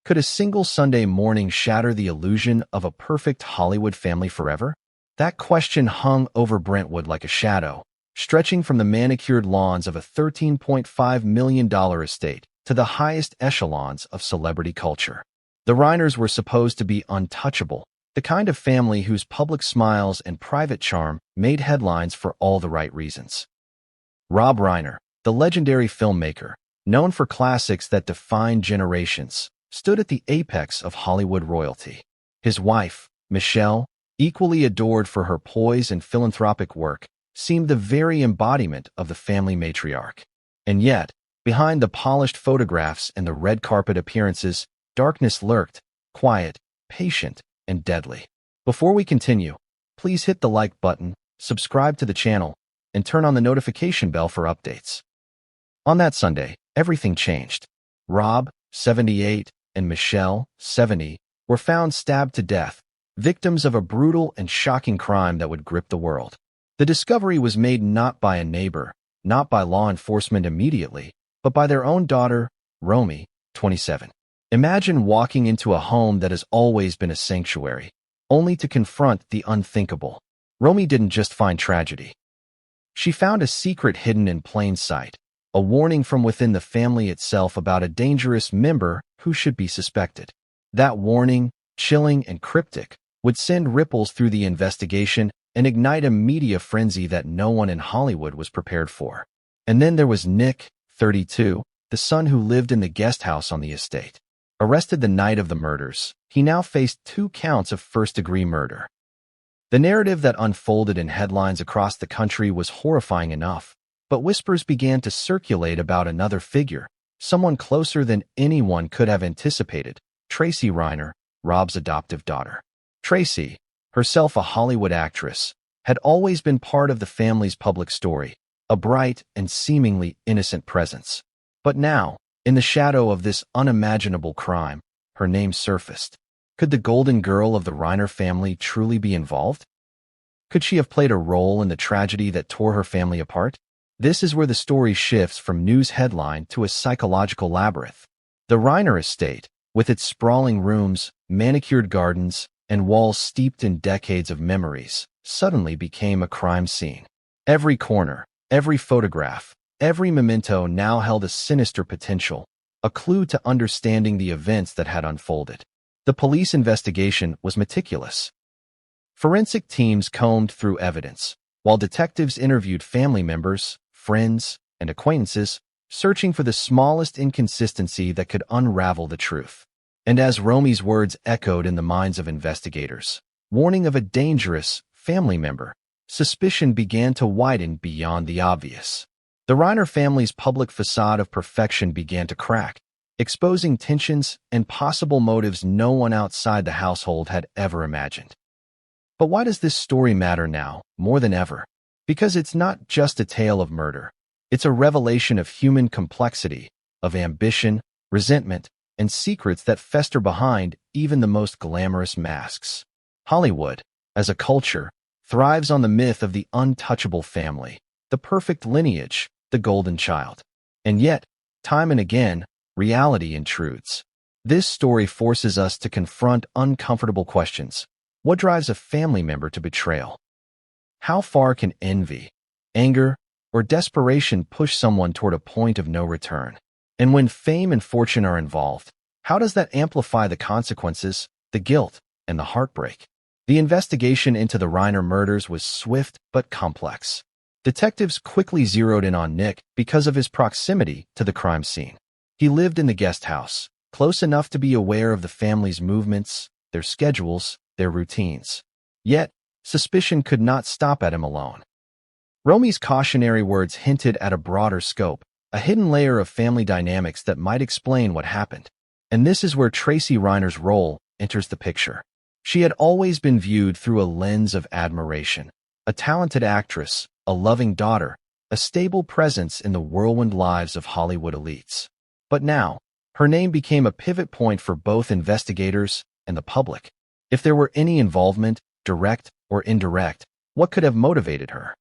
Could a single Sunday morning shatter the illusion of a perfect Hollywood family forever? That question hung over Brentwood like a shadow, stretching from the manicured lawns of a $13.5 million estate to the highest echelons of celebrity culture. The Reiners were supposed to be untouchable, the kind of family whose public smiles and private charm made headlines for all the right reasons. Rob Reiner, the legendary filmmaker, known for classics that defined generations, stood at the apex of Hollywood royalty. His wife, Michelle, equally adored for her poise and philanthropic work, seemed the very embodiment of the family matriarch. And yet, behind the polished photographs and the red carpet appearances, darkness lurked, quiet, patient, and deadly. Before we continue, please hit the like button, subscribe to the channel, and turn on the notification bell for updates. On that Sunday, everything changed. Rob, 78, and Michelle, 70, were found stabbed to death, victims of a brutal and shocking crime that would grip the world. The discovery was made not by a neighbor, not by law enforcement immediately, but by their own daughter, Romy, 27. Imagine walking into a home that has always been a sanctuary, only to confront the unthinkable. Romy didn't just find tragedy. She found a secret hidden in plain sight, a warning from within the family itself about a dangerous member who should be suspected. That warning, chilling and cryptic, would send ripples through the investigation and ignite a media frenzy that no one in Hollywood was prepared for. And then there was Nick, 32, the son who lived in the guest house on the estate. Arrested the night of the murders, he now faced 2 counts of first-degree murder. The narrative that unfolded in headlines across the country was horrifying enough, but whispers began to circulate about another figure, someone closer than anyone could have anticipated, Tracy Reiner, Rob's adoptive daughter. Tracy, herself a Hollywood actress, had always been part of the family's public story, a bright and seemingly innocent presence. But now, in the shadow of this unimaginable crime, her name surfaced. Could the golden girl of the Reiner family truly be involved? Could she have played a role in the tragedy that tore her family apart? This is where the story shifts from news headline to a psychological labyrinth. The Reiner estate, with its sprawling rooms, manicured gardens, and walls steeped in decades of memories, suddenly became a crime scene. Every corner, every photograph, every memento now held a sinister potential, a clue to understanding the events that had unfolded. The police investigation was meticulous. Forensic teams combed through evidence, while detectives interviewed family members, friends, and acquaintances, searching for the smallest inconsistency that could unravel the truth. And as Romy's words echoed in the minds of investigators, warning of a dangerous family member, suspicion began to widen beyond the obvious. The Reiner family's public facade of perfection began to crack, exposing tensions and possible motives no one outside the household had ever imagined. But why does this story matter now, more than ever? Because it's not just a tale of murder. It's a revelation of human complexity, of ambition, resentment, and secrets that fester behind even the most glamorous masks. Hollywood, as a culture, thrives on the myth of the untouchable family, the perfect lineage, the golden child. And yet, time and again, reality intrudes. This story forces us to confront uncomfortable questions. What drives a family member to betrayal? How far can envy, anger, or desperation push someone toward a point of no return? And when fame and fortune are involved, how does that amplify the consequences, the guilt, and the heartbreak? The investigation into the Reiner murders was swift but complex. Detectives quickly zeroed in on Nick because of his proximity to the crime scene. He lived in the guest house, close enough to be aware of the family's movements, their schedules, their routines. Yet, suspicion could not stop at him alone. Romy's cautionary words hinted at a broader scope, a hidden layer of family dynamics that might explain what happened. And this is where Tracy Reiner's role enters the picture. She had always been viewed through a lens of admiration, a talented actress, a loving daughter, a stable presence in the whirlwind lives of Hollywood elites. But now, her name became a pivot point for both investigators and the public. If there were any involvement, direct or indirect, what could have motivated her?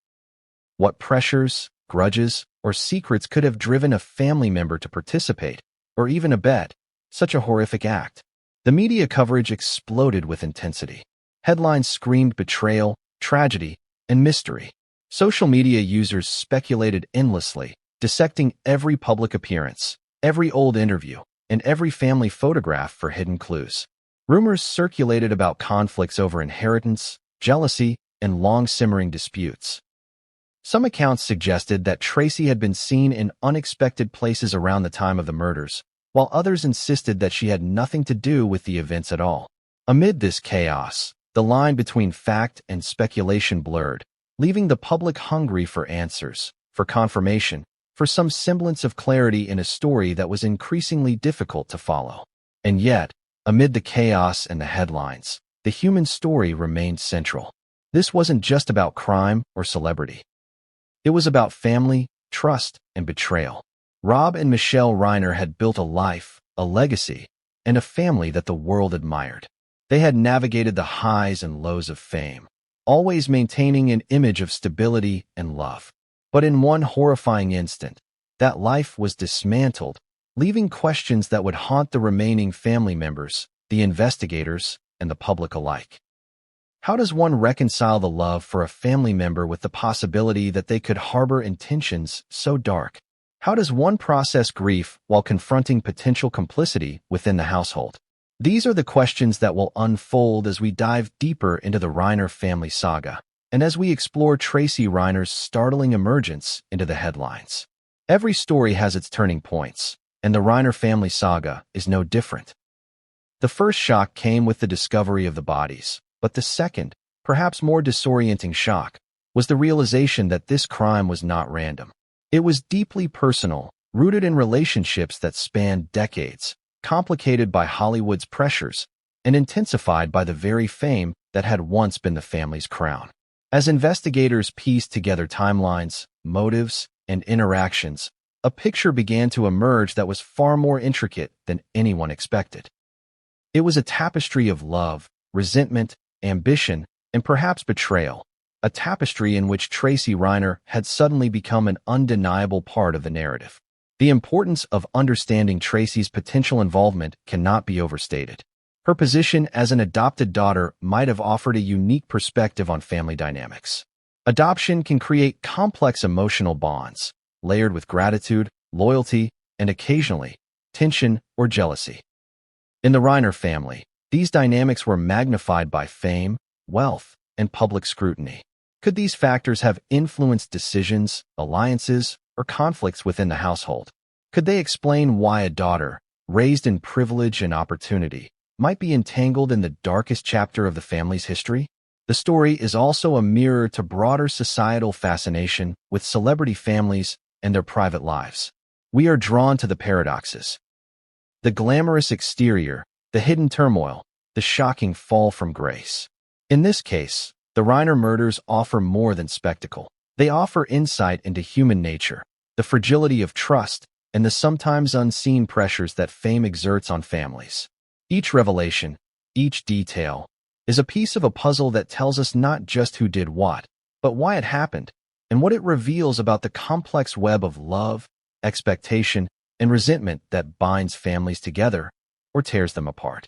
What pressures, grudges, or secrets could have driven a family member to participate, or even abet, Such a horrific act. The media coverage exploded with intensity. Headlines screamed betrayal, tragedy, and mystery. Social media users speculated endlessly, dissecting every public appearance, every old interview, and every family photograph for hidden clues. Rumors circulated about conflicts over inheritance, jealousy, and long-simmering disputes. Some accounts suggested that Tracy had been seen in unexpected places around the time of the murders, while others insisted that she had nothing to do with the events at all. Amid this chaos, the line between fact and speculation blurred, leaving the public hungry for answers, for confirmation, for some semblance of clarity in a story that was increasingly difficult to follow. And yet, amid the chaos and the headlines, the human story remained central. This wasn't just about crime or celebrity. It was about family, trust, and betrayal. Rob and Michelle Reiner had built a life, a legacy, and a family that the world admired. They had navigated the highs and lows of fame, always maintaining an image of stability and love. But in one horrifying instant, that life was dismantled, leaving questions that would haunt the remaining family members, the investigators, and the public alike. How does one reconcile the love for a family member with the possibility that they could harbor intentions so dark? How does one process grief while confronting potential complicity within the household? These are the questions that will unfold as we dive deeper into the Reiner family saga, and as we explore Tracy Reiner's startling emergence into the headlines. Every story has its turning points, and the Reiner family saga is no different. The first shock came with the discovery of the bodies, but the second, perhaps more disorienting shock, was the realization that this crime was not random. It was deeply personal, rooted in relationships that spanned decades, complicated by Hollywood's pressures, and intensified by the very fame that had once been the family's crown. As investigators pieced together timelines, motives, and interactions, a picture began to emerge that was far more intricate than anyone expected. It was a tapestry of love, resentment, ambition, and perhaps betrayal, a tapestry in which Tracy Reiner had suddenly become an undeniable part of the narrative. The importance of understanding Tracy's potential involvement cannot be overstated. Her position as an adopted daughter might have offered a unique perspective on family dynamics. Adoption can create complex emotional bonds, layered with gratitude, loyalty, and occasionally, tension or jealousy. In the Reiner family, these dynamics were magnified by fame, wealth, and public scrutiny. Could these factors have influenced decisions, alliances, or conflicts within the household? Could they explain why a daughter, raised in privilege and opportunity, might be entangled in the darkest chapter of the family's history? The story is also a mirror to broader societal fascination with celebrity families and their private lives. We are drawn to the paradoxes. The glamorous exterior, the hidden turmoil, the shocking fall from grace. In this case, the Reiner murders offer more than spectacle. They offer insight into human nature, the fragility of trust, and the sometimes unseen pressures that fame exerts on families. Each revelation, each detail, is a piece of a puzzle that tells us not just who did what, but why it happened, and what it reveals about the complex web of love, expectation, and resentment that binds families together or tears them apart.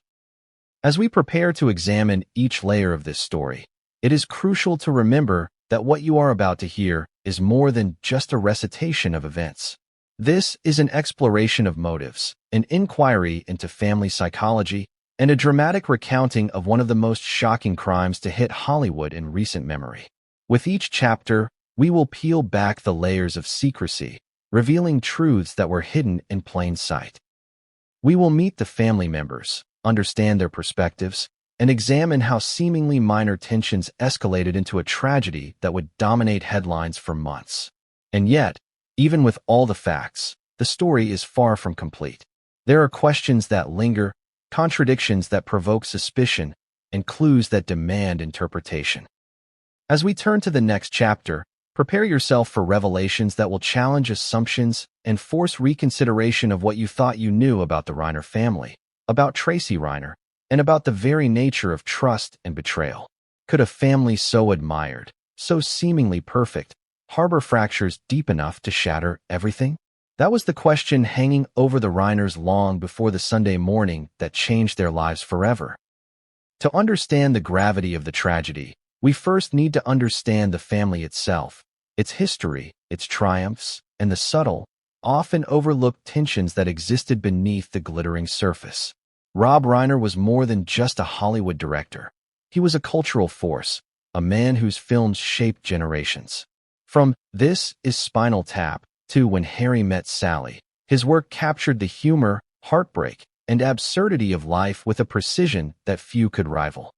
As we prepare to examine each layer of this story, it is crucial to remember that what you are about to hear is more than just a recitation of events. This is an exploration of motives, an inquiry into family psychology, and a dramatic recounting of one of the most shocking crimes to hit Hollywood in recent memory. With each chapter, we will peel back the layers of secrecy, revealing truths that were hidden in plain sight. We will meet the family members, understand their perspectives, and examine how seemingly minor tensions escalated into a tragedy that would dominate headlines for months. And yet, even with all the facts, the story is far from complete. There are questions that linger, contradictions that provoke suspicion, and clues that demand interpretation. As we turn to the next chapter, prepare yourself for revelations that will challenge assumptions and force reconsideration of what you thought you knew about the Reiner family, about Tracy Reiner, and about the very nature of trust and betrayal. Could a family so admired, so seemingly perfect, harbor fractures deep enough to shatter everything? That was the question hanging over the Reiners long before the Sunday morning that changed their lives forever. To understand the gravity of the tragedy, we first need to understand the family itself, its history, its triumphs, and the subtle, often overlooked tensions that existed beneath the glittering surface. Rob Reiner was more than just a Hollywood director. He was a cultural force, a man whose films shaped generations. From This Is Spinal Tap to When Harry Met Sally, his work captured the humor, heartbreak, and absurdity of life with a precision that few could rival.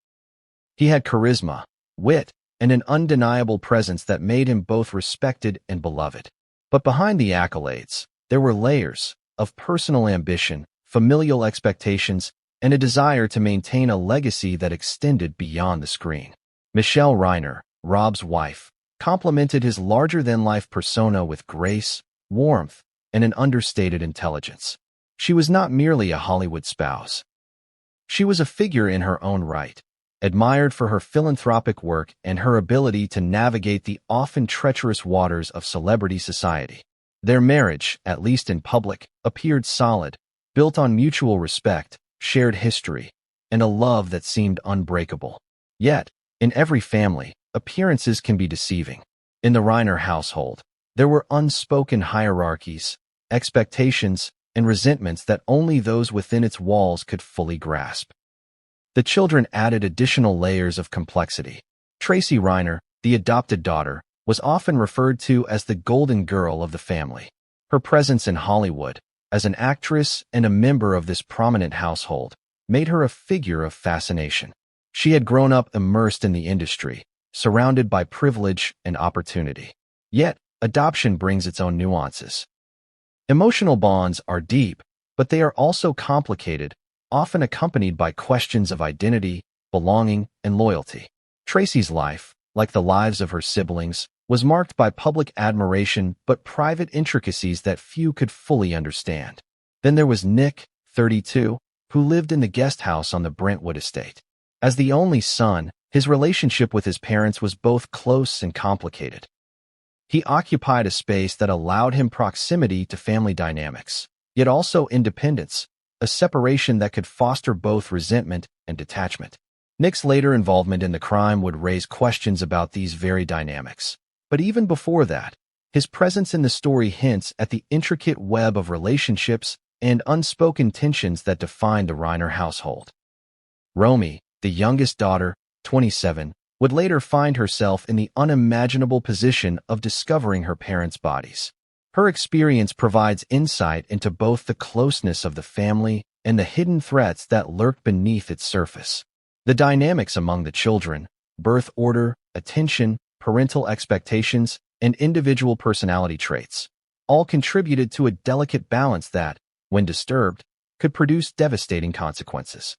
He had charisma, wit, and an undeniable presence that made him both respected and beloved. But behind the accolades, there were layers of personal ambition, familial expectations, and a desire to maintain a legacy that extended beyond the screen. Michelle Reiner, Rob's wife, complemented his larger-than-life persona with grace, warmth, and an understated intelligence. She was not merely a Hollywood spouse. She was a figure in her own right, admired for her philanthropic work and her ability to navigate the often treacherous waters of celebrity society. Their marriage, at least in public, appeared solid, built on mutual respect, shared history, and a love that seemed unbreakable. Yet, in every family, appearances can be deceiving. In the Reiner household, there were unspoken hierarchies, expectations, and resentments that only those within its walls could fully grasp. The children added additional layers of complexity. Tracy Reiner, the adopted daughter, was often referred to as the golden girl of the family. Her presence in Hollywood, as an actress and a member of this prominent household, made her a figure of fascination. She had grown up immersed in the industry, surrounded by privilege and opportunity. Yet, adoption brings its own nuances. Emotional bonds are deep, but they are also complicated, often accompanied by questions of identity, belonging, and loyalty. Tracy's life, like the lives of her siblings, was marked by public admiration but private intricacies that few could fully understand. Then there was Nick, 32, who lived in the guest house on the Brentwood estate. As the only son, his relationship with his parents was both close and complicated. He occupied a space that allowed him proximity to family dynamics, yet also independence, a separation that could foster both resentment and detachment. Nick's later involvement in the crime would raise questions about these very dynamics. But even before that, his presence in the story hints at the intricate web of relationships and unspoken tensions that defined the Reiner household. Romy, the youngest daughter, 27, would later find herself in the unimaginable position of discovering her parents' bodies. Her experience provides insight into both the closeness of the family and the hidden threats that lurk beneath its surface. The dynamics among the children, birth order, attention, parental expectations, and individual personality traits, all contributed to a delicate balance that, when disturbed, could produce devastating consequences.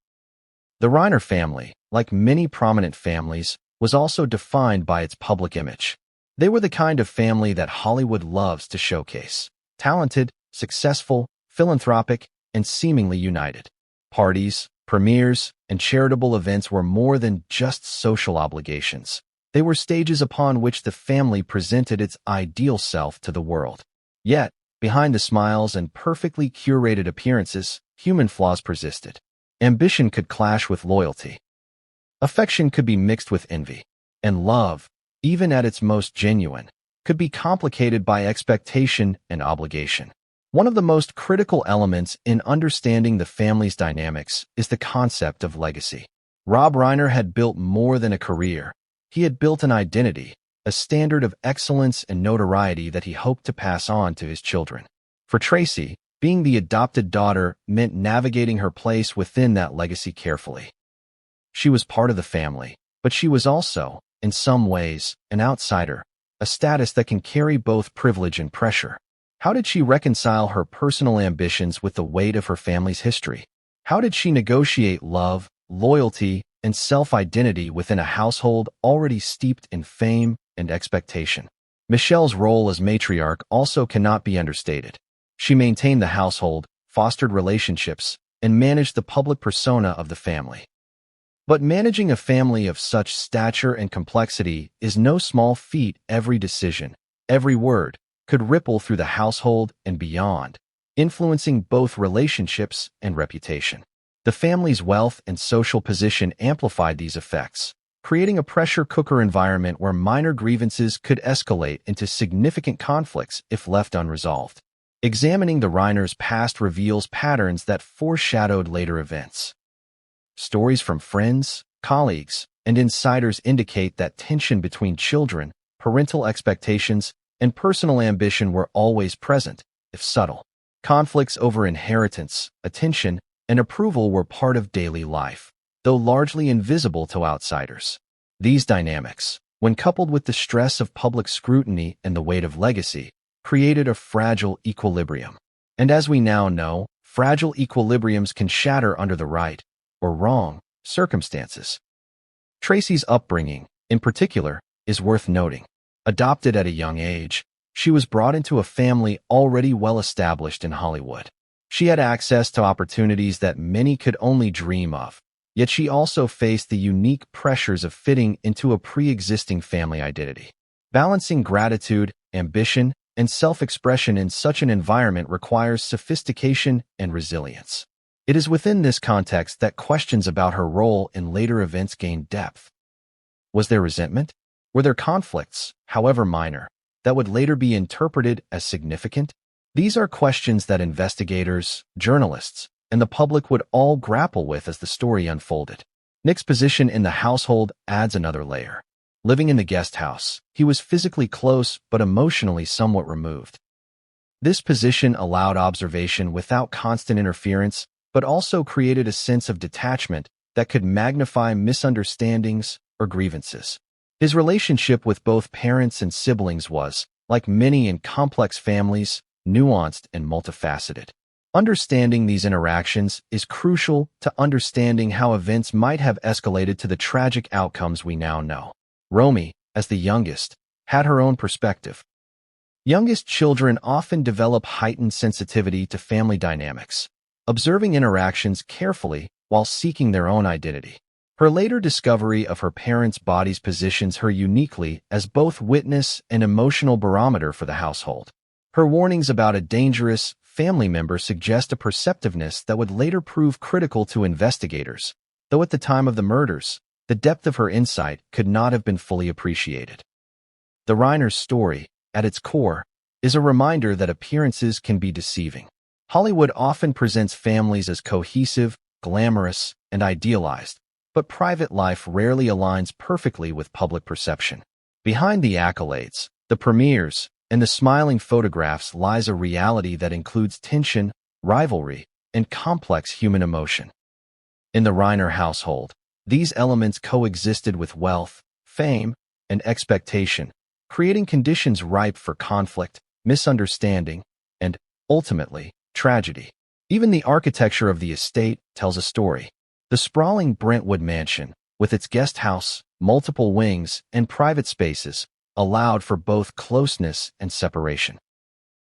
The Reiner family, like many prominent families, was also defined by its public image. They were the kind of family that Hollywood loves to showcase. Talented, successful, philanthropic, and seemingly united. Parties, premieres, and charitable events were more than just social obligations. They were stages upon which the family presented its ideal self to the world. Yet, behind the smiles and perfectly curated appearances, human flaws persisted. Ambition could clash with loyalty. Affection could be mixed with envy. And love, even at its most genuine, could be complicated by expectation and obligation. One of the most critical elements in understanding the family's dynamics is the concept of legacy. Rob Reiner had built more than a career. He had built an identity, a standard of excellence and notoriety that he hoped to pass on to his children. For Tracy, being the adopted daughter meant navigating her place within that legacy carefully. She was part of the family, but she was also, in some ways, an outsider, a status that can carry both privilege and pressure. How did she reconcile her personal ambitions with the weight of her family's history? How did she negotiate love, loyalty, and self-identity within a household already steeped in fame and expectation? Michelle's role as matriarch also cannot be understated. She maintained the household, fostered relationships, and managed the public persona of the family. But managing a family of such stature and complexity is no small feat. Every decision, every word, could ripple through the household and beyond, influencing both relationships and reputation. The family's wealth and social position amplified these effects, creating a pressure cooker environment where minor grievances could escalate into significant conflicts if left unresolved. Examining the Reiners' past reveals patterns that foreshadowed later events. Stories from friends, colleagues, and insiders indicate that tension between children, parental expectations, and personal ambition were always present, if subtle. Conflicts over inheritance, attention, and approval were part of daily life, though largely invisible to outsiders. These dynamics, when coupled with the stress of public scrutiny and the weight of legacy, created a fragile equilibrium. And as we now know, fragile equilibriums can shatter under the right, or wrong, circumstances. Tracy's upbringing, in particular, is worth noting. Adopted at a young age, she was brought into a family already well established in Hollywood. She had access to opportunities that many could only dream of, yet she also faced the unique pressures of fitting into a pre-existing family identity. Balancing gratitude, ambition, and self-expression in such an environment requires sophistication and resilience. It is within this context that questions about her role in later events gain depth. Was there resentment? Were there conflicts, however minor, that would later be interpreted as significant? These are questions that investigators, journalists, and the public would all grapple with as the story unfolded. Nick's position in the household adds another layer. Living in the guest house, he was physically close but emotionally somewhat removed. This position allowed observation without constant interference, but also created a sense of detachment that could magnify misunderstandings or grievances. His relationship with both parents and siblings was, like many in complex families, nuanced and multifaceted. Understanding these interactions is crucial to understanding how events might have escalated to the tragic outcomes we now know. Romy, as the youngest, had her own perspective. Youngest children often develop heightened sensitivity to family dynamics, observing interactions carefully while seeking their own identity. Her later discovery of her parents' bodies positions her uniquely as both witness and emotional barometer for the household. Her warnings about a dangerous family member suggest a perceptiveness that would later prove critical to investigators, though at the time of the murders, the depth of her insight could not have been fully appreciated. The Reiner story, at its core, is a reminder that appearances can be deceiving. Hollywood often presents families as cohesive, glamorous, and idealized, but private life rarely aligns perfectly with public perception. Behind the accolades, the premieres, and the smiling photographs lies a reality that includes tension, rivalry, and complex human emotion. In the Reiner household, these elements coexisted with wealth, fame, and expectation, creating conditions ripe for conflict, misunderstanding, and, ultimately, tragedy. Even the architecture of the estate tells a story. The sprawling Brentwood mansion, with its guest house, multiple wings, and private spaces, allowed for both closeness and separation.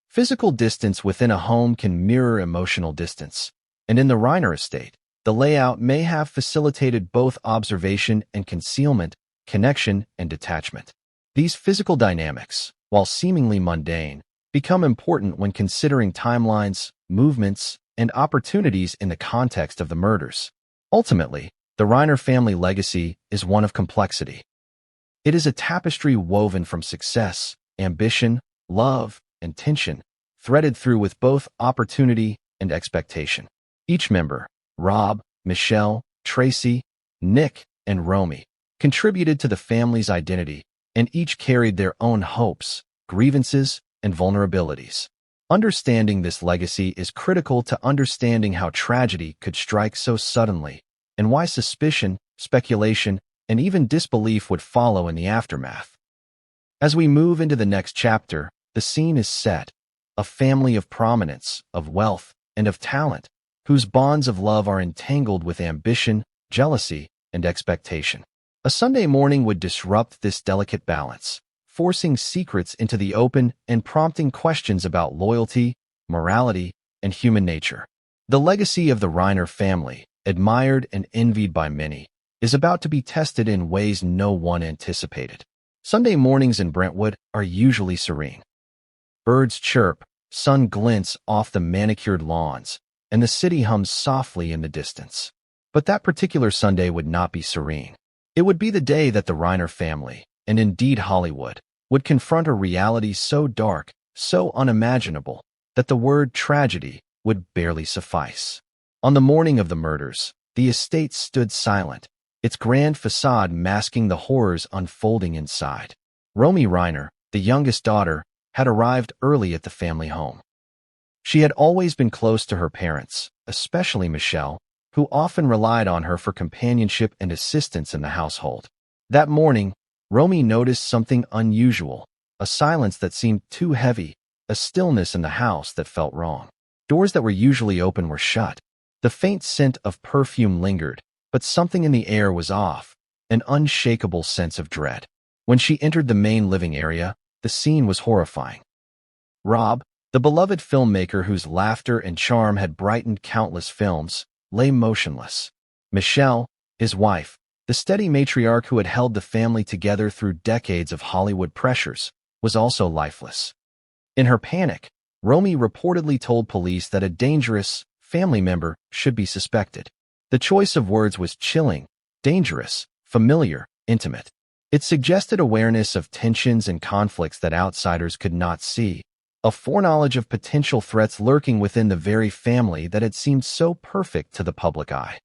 Physical distance within a home can mirror emotional distance, and in the Reiner estate, the layout may have facilitated both observation and concealment, connection and detachment. These physical dynamics, while seemingly mundane, become important when considering timelines, movements, and opportunities in the context of the murders. Ultimately, the Reiner family legacy is one of complexity. It is a tapestry woven from success, ambition, love, and tension, threaded through with both opportunity and expectation. Each member, Rob, Michelle, Tracy, Nick, and Romy, contributed to the family's identity, and each carried their own hopes, grievances, and vulnerabilities. Understanding this legacy is critical to understanding how tragedy could strike so suddenly, and why suspicion, speculation, and even disbelief would follow in the aftermath. As we move into the next chapter, the scene is set, a family of prominence, of wealth, and of talent, whose bonds of love are entangled with ambition, jealousy, and expectation. A Sunday morning would disrupt this delicate balance, forcing secrets into the open and prompting questions about loyalty, morality, and human nature. The legacy of the Reiner family, admired and envied by many, is about to be tested in ways no one anticipated. Sunday mornings in Brentwood are usually serene. Birds chirp, sun glints off the manicured lawns, and the city hums softly in the distance. But that particular Sunday would not be serene. It would be the day that the Reiner family, and indeed Hollywood, would confront a reality so dark, so unimaginable, that the word tragedy would barely suffice. On the morning of the murders, the estate stood silent, its grand facade masking the horrors unfolding inside. Romy Reiner, the youngest daughter, had arrived early at the family home. She had always been close to her parents, especially Michelle, who often relied on her for companionship and assistance in the household. That morning, Romy noticed something unusual, a silence that seemed too heavy, a stillness in the house that felt wrong. Doors that were usually open were shut. The faint scent of perfume lingered, but something in the air was off, an unshakable sense of dread. When she entered the main living area, the scene was horrifying. Rob, the beloved filmmaker whose laughter and charm had brightened countless films, lay motionless. Michelle, his wife, the steady matriarch who had held the family together through decades of Hollywood pressures, was also lifeless. In her panic, Romy reportedly told police that a dangerous family member should be suspected. The choice of words was chilling, dangerous, familiar, intimate. It suggested awareness of tensions and conflicts that outsiders could not see, a foreknowledge of potential threats lurking within the very family that had seemed so perfect to the public eye.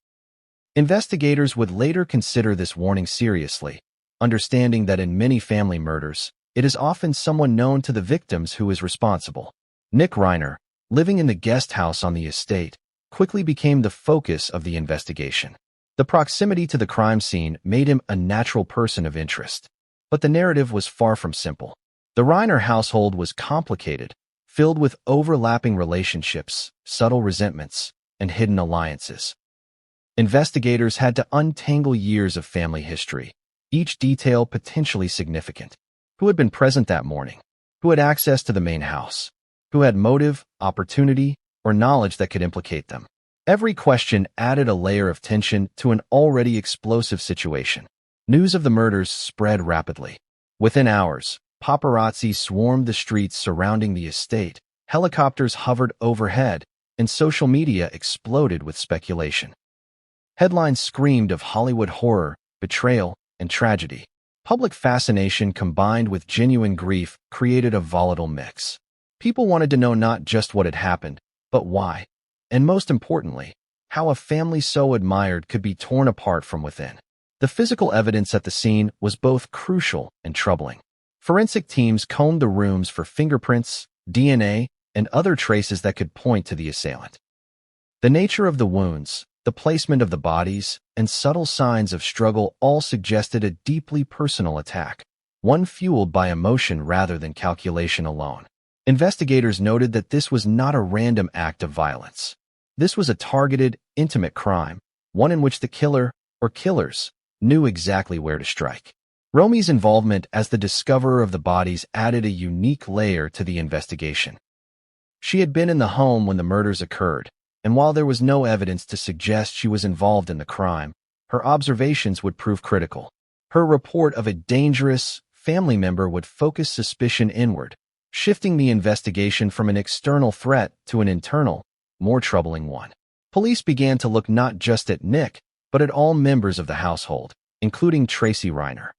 Investigators would later consider this warning seriously, understanding that in many family murders, it is often someone known to the victims who is responsible. Nick Reiner, living in the guest house on the estate, quickly became the focus of the investigation. The proximity to the crime scene made him a natural person of interest. But the narrative was far from simple. The Reiner household was complicated, filled with overlapping relationships, subtle resentments, and hidden alliances. Investigators had to untangle years of family history, each detail potentially significant. Who had been present that morning? Who had access to the main house? Who had motive, opportunity, or knowledge that could implicate them? Every question added a layer of tension to an already explosive situation. News of the murders spread rapidly. Within hours, paparazzi swarmed the streets surrounding the estate, helicopters hovered overhead, and social media exploded with speculation. Headlines screamed of Hollywood horror, betrayal, and tragedy. Public fascination combined with genuine grief created a volatile mix. People wanted to know not just what had happened, but why, and most importantly, how a family so admired could be torn apart from within. The physical evidence at the scene was both crucial and troubling. Forensic teams combed the rooms for fingerprints, DNA, and other traces that could point to the assailant. The nature of the wounds, the placement of the bodies, and subtle signs of struggle all suggested a deeply personal attack, one fueled by emotion rather than calculation alone. Investigators noted that this was not a random act of violence. This was a targeted, intimate crime, one in which the killer, or killers, knew exactly where to strike. Romy's involvement as the discoverer of the bodies added a unique layer to the investigation. She had been in the home when the murders occurred, and while there was no evidence to suggest she was involved in the crime, her observations would prove critical. Her report of a dangerous family member would focus suspicion inward, shifting the investigation from an external threat to an internal, more troubling one. Police began to look not just at Nick, but at all members of the household, including Tracy Reiner.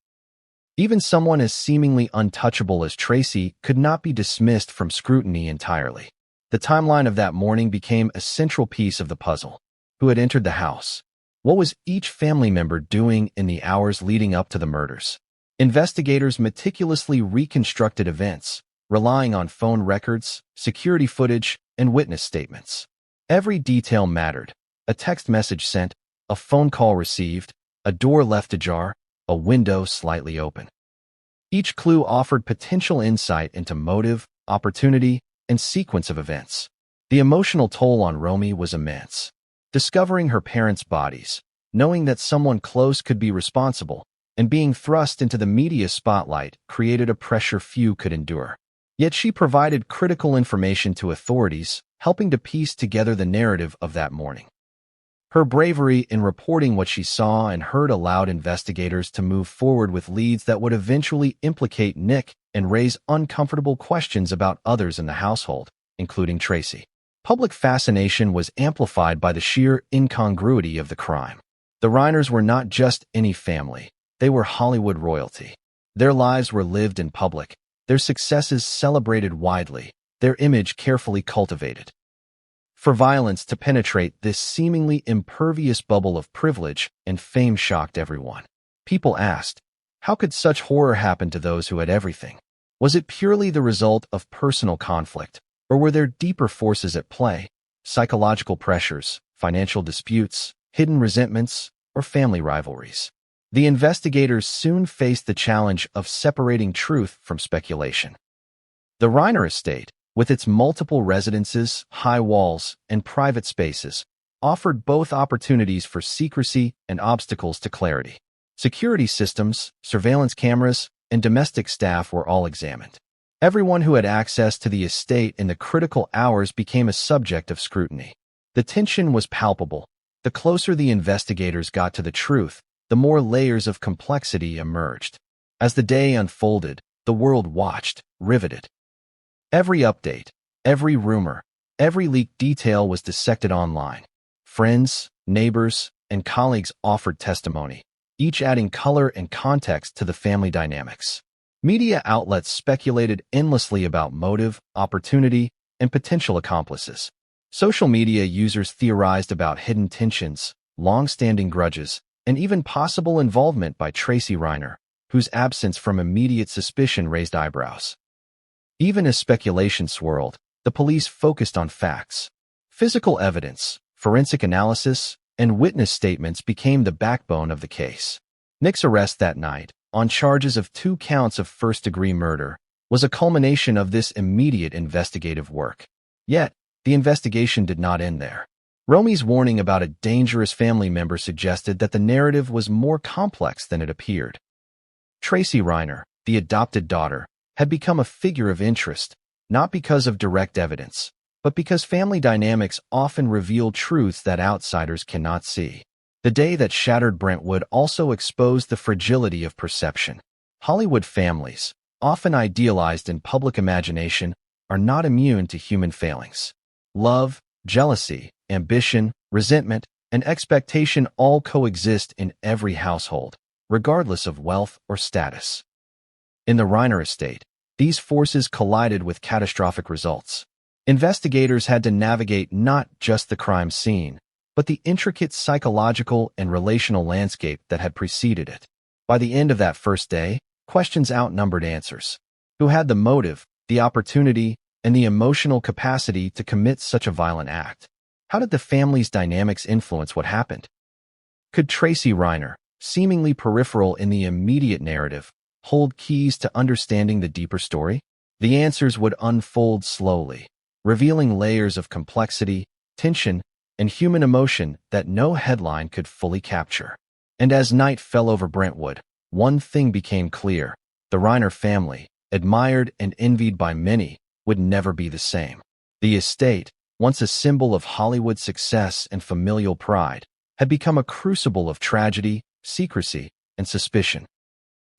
Even someone as seemingly untouchable as Tracy could not be dismissed from scrutiny entirely. The timeline of that morning became a central piece of the puzzle. Who had entered the house? What was each family member doing in the hours leading up to the murders? Investigators meticulously reconstructed events, relying on phone records, security footage, and witness statements. Every detail mattered. A text message sent, a phone call received, a door left ajar, a window slightly open. Each clue offered potential insight into motive, opportunity, and sequence of events. The emotional toll on Romy was immense. Discovering her parents' bodies, knowing that someone close could be responsible, and being thrust into the media spotlight created a pressure few could endure. Yet she provided critical information to authorities, helping to piece together the narrative of that morning. Her bravery in reporting what she saw and heard allowed investigators to move forward with leads that would eventually implicate Nick and raise uncomfortable questions about others in the household, including Tracy. Public fascination was amplified by the sheer incongruity of the crime. The Reiners were not just any family, they were Hollywood royalty. Their lives were lived in public, their successes celebrated widely, their image carefully cultivated. For violence to penetrate this seemingly impervious bubble of privilege and fame shocked everyone. People asked, how could such horror happen to those who had everything? Was it purely the result of personal conflict, or were there deeper forces at play, psychological pressures, financial disputes, hidden resentments, or family rivalries? The investigators soon faced the challenge of separating truth from speculation. The Reiner estate, with its multiple residences, high walls, and private spaces, offered both opportunities for secrecy and obstacles to clarity. Security systems, surveillance cameras, and domestic staff were all examined. Everyone who had access to the estate in the critical hours became a subject of scrutiny. The tension was palpable. The closer the investigators got to the truth, the more layers of complexity emerged. As the day unfolded, the world watched, riveted. Every update, every rumor, every leaked detail was dissected online. Friends, neighbors, and colleagues offered testimony, each adding color and context to the family dynamics. Media outlets speculated endlessly about motive, opportunity, and potential accomplices. Social media users theorized about hidden tensions, long-standing grudges, and even possible involvement by Tracy Reiner, whose absence from immediate suspicion raised eyebrows. Even as speculation swirled, the police focused on facts. Physical evidence, forensic analysis, and witness statements became the backbone of the case. Nick's arrest that night, on charges of 2 counts of first-degree murder, was a culmination of this immediate investigative work. Yet, the investigation did not end there. Romy's warning about a dangerous family member suggested that the narrative was more complex than it appeared. Tracy Reiner, the adopted daughter, had become a figure of interest, not because of direct evidence, but because family dynamics often reveal truths that outsiders cannot see. The day that shattered Brentwood also exposed the fragility of perception. Hollywood families, often idealized in public imagination, are not immune to human failings. Love, jealousy, ambition, resentment, and expectation all coexist in every household, regardless of wealth or status. In the Reiner estate, these forces collided with catastrophic results. Investigators had to navigate not just the crime scene, but the intricate psychological and relational landscape that had preceded it. By the end of that first day, questions outnumbered answers. Who had the motive, the opportunity, and the emotional capacity to commit such a violent act? How did the family's dynamics influence what happened? Could Tracy Reiner, seemingly peripheral in the immediate narrative, hold keys to understanding the deeper story? The answers would unfold slowly, revealing layers of complexity, tension, and human emotion that no headline could fully capture. And as night fell over Brentwood, one thing became clear. The Reiner family, admired and envied by many, would never be the same. The estate, once a symbol of Hollywood success and familial pride, had become a crucible of tragedy, secrecy, and suspicion.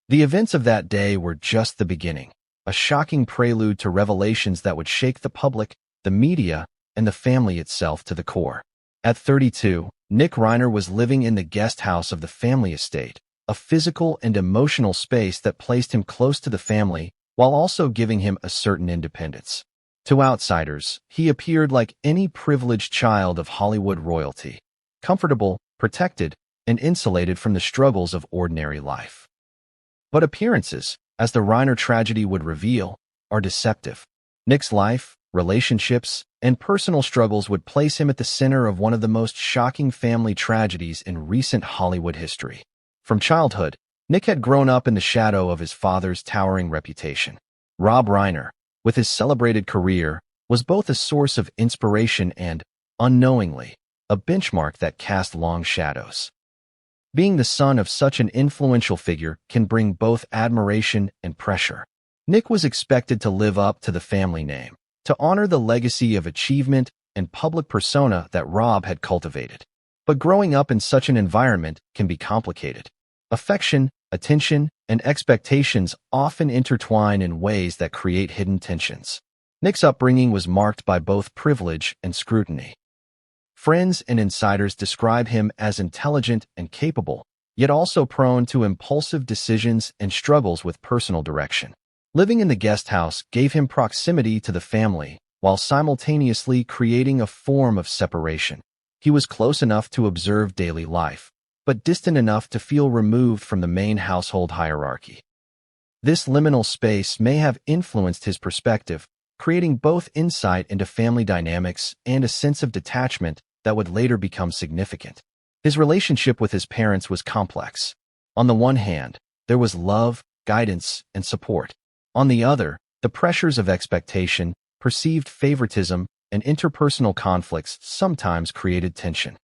The events of that day were just the beginning, a shocking prelude to revelations that would shake the public, the media, and the family itself to the core. At 32, Nick Reiner was living in the guest house of the family estate, a physical and emotional space that placed him close to the family while also giving him a certain independence. To outsiders, he appeared like any privileged child of Hollywood royalty, comfortable, protected, and insulated from the struggles of ordinary life. But appearances, as the Reiner tragedy would reveal, are deceptive. Nick's life, relationships, and personal struggles would place him at the center of one of the most shocking family tragedies in recent Hollywood history. From childhood, Nick had grown up in the shadow of his father's towering reputation. Rob Reiner, with his celebrated career, was both a source of inspiration and, unknowingly, a benchmark that cast long shadows. Being the son of such an influential figure can bring both admiration and pressure. Nick was expected to live up to the family name, to honor the legacy of achievement and public persona that Rob had cultivated. But growing up in such an environment can be complicated. Affection, attention, and expectations often intertwine in ways that create hidden tensions. Nick's upbringing was marked by both privilege and scrutiny. Friends and insiders describe him as intelligent and capable, yet also prone to impulsive decisions and struggles with personal direction. Living in the guest house gave him proximity to the family, while simultaneously creating a form of separation. He was close enough to observe daily life, but distant enough to feel removed from the main household hierarchy. This liminal space may have influenced his perspective, creating both insight into family dynamics and a sense of detachment that would later become significant. His relationship with his parents was complex. On the one hand, there was love, guidance, and support. On the other, the pressures of expectation, perceived favoritism, and interpersonal conflicts sometimes created tension.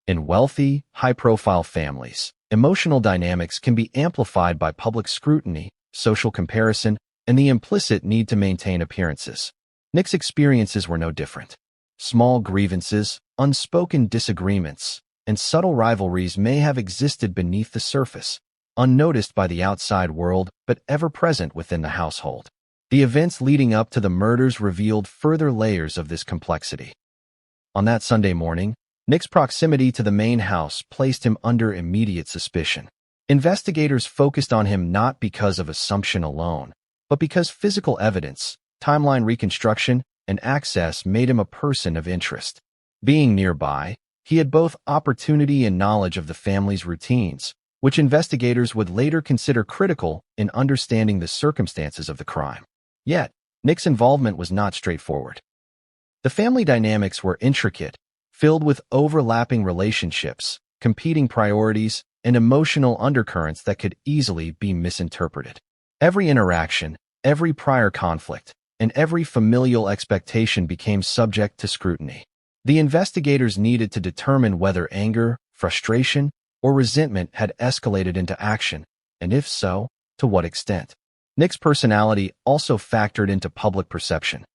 In wealthy, high-profile families, emotional dynamics can be amplified by public scrutiny, social comparison, and the implicit need to maintain appearances. Nick's experiences were no different. Small grievances, unspoken disagreements, and subtle rivalries may have existed beneath the surface, unnoticed by the outside world but ever present within the household. The events leading up to the murders revealed further layers of this complexity. On that Sunday morning, Nick's proximity to the main house placed him under immediate suspicion. Investigators focused on him not because of assumption alone, but because physical evidence, timeline reconstruction, and access made him a person of interest. Being nearby, he had both opportunity and knowledge of the family's routines, which investigators would later consider critical in understanding the circumstances of the crime. Yet, Nick's involvement was not straightforward. The family dynamics were intricate, filled with overlapping relationships, competing priorities, and emotional undercurrents that could easily be misinterpreted. Every interaction, every prior conflict, and every familial expectation became subject to scrutiny. The investigators needed to determine whether anger, frustration, or resentment had escalated into action, and if so, to what extent. Nick's personality also factored into public perception.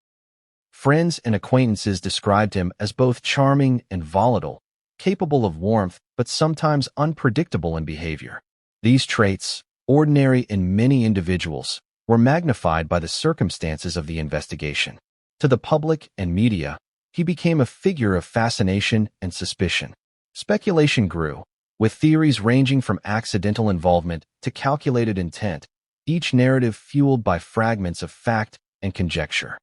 Friends and acquaintances described him as both charming and volatile, capable of warmth but sometimes unpredictable in behavior. These traits, ordinary in many individuals, were magnified by the circumstances of the investigation. To the public and media, he became a figure of fascination and suspicion. Speculation grew, with theories ranging from accidental involvement to calculated intent, each narrative fueled by fragments of fact and conjecture.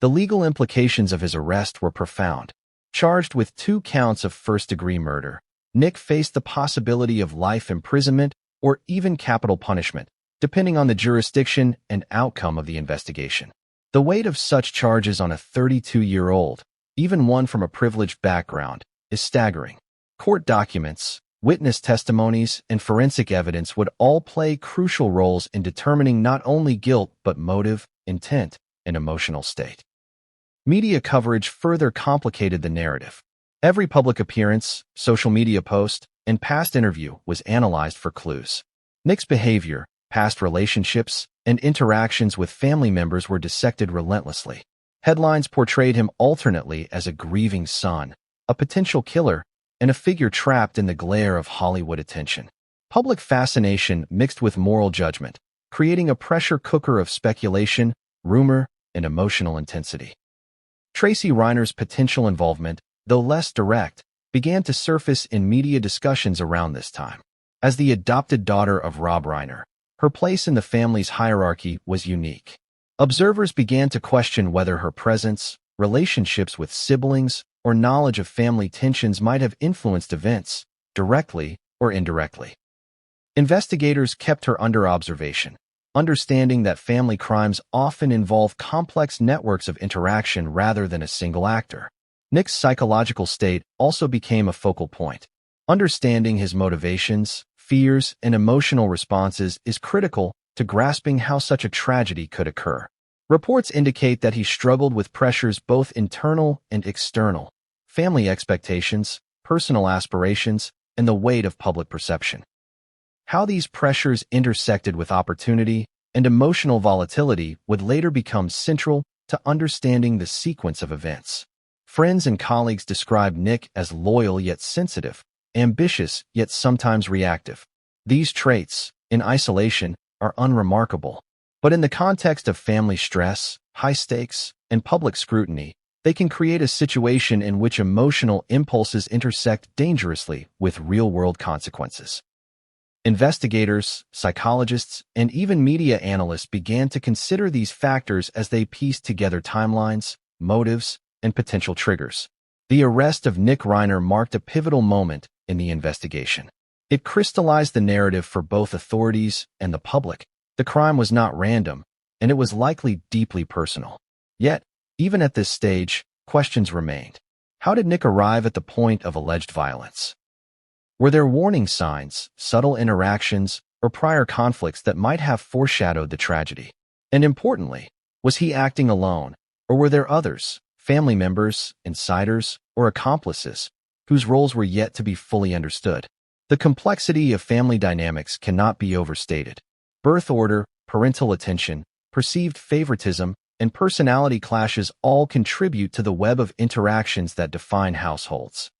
The legal implications of his arrest were profound. Charged with 2 counts of first-degree murder, Nick faced the possibility of life imprisonment or even capital punishment, depending on the jurisdiction and outcome of the investigation. The weight of such charges on a 32-year-old, even one from a privileged background, is staggering. Court documents, witness testimonies, and forensic evidence would all play crucial roles in determining not only guilt but motive, intent, and emotional state. Media coverage further complicated the narrative. Every public appearance, social media post, and past interview was analyzed for clues. Nick's behavior, past relationships, and interactions with family members were dissected relentlessly. Headlines portrayed him alternately as a grieving son, a potential killer, and a figure trapped in the glare of Hollywood attention. Public fascination mixed with moral judgment, creating a pressure cooker of speculation, rumor, and emotional intensity. Tracy Reiner's potential involvement, though less direct, began to surface in media discussions around this time. As the adopted daughter of Rob Reiner, her place in the family's hierarchy was unique. Observers began to question whether her presence, relationships with siblings, or knowledge of family tensions might have influenced events, directly or indirectly. Investigators kept her under observation, understanding that family crimes often involve complex networks of interaction rather than a single actor. Nick's psychological state also became a focal point. Understanding his motivations, fears, and emotional responses is critical to grasping how such a tragedy could occur. Reports indicate that he struggled with pressures both internal and external, family expectations, personal aspirations, and the weight of public perception. How these pressures intersected with opportunity and emotional volatility would later become central to understanding the sequence of events. Friends and colleagues described Nick as loyal yet sensitive, ambitious yet sometimes reactive. These traits, in isolation, are unremarkable. But in the context of family stress, high stakes, and public scrutiny, they can create a situation in which emotional impulses intersect dangerously with real-world consequences. Investigators, psychologists, and even media analysts began to consider these factors as they pieced together timelines, motives, and potential triggers. The arrest of Nick Reiner marked a pivotal moment in the investigation. It crystallized the narrative for both authorities and the public. The crime was not random, and it was likely deeply personal. Yet, even at this stage, questions remained. How did Nick arrive at the point of alleged violence? Were there warning signs, subtle interactions, or prior conflicts that might have foreshadowed the tragedy? And importantly, was he acting alone, or were there others, family members, insiders, or accomplices, whose roles were yet to be fully understood? The complexity of family dynamics cannot be overstated. Birth order, parental attention, perceived favoritism, and personality clashes all contribute to the web of interactions that define households.